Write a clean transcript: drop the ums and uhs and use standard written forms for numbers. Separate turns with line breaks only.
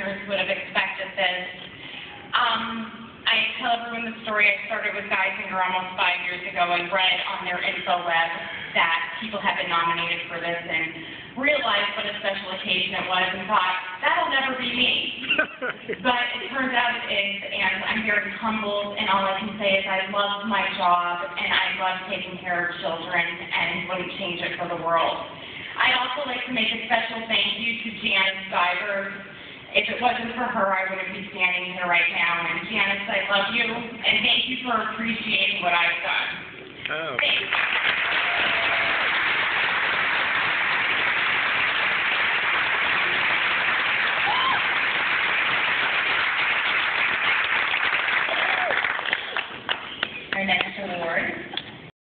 listeners would have expected this. I tell everyone the story. I started with Geisinger almost 5 years ago and read on their info web that people had been nominated for this and realized what a special occasion it was and thought, that'll never be me. But it turns out it is, and I'm very humbled, and all I can say is I love my job and I love taking care of children and wouldn't change it for the world. I'd also like to make a special thank you to Janice Stiver. If it wasn't for her, I wouldn't be standing here right now. And Janice, I love you, and thank you for appreciating what I've done.
Oh.
Thanks.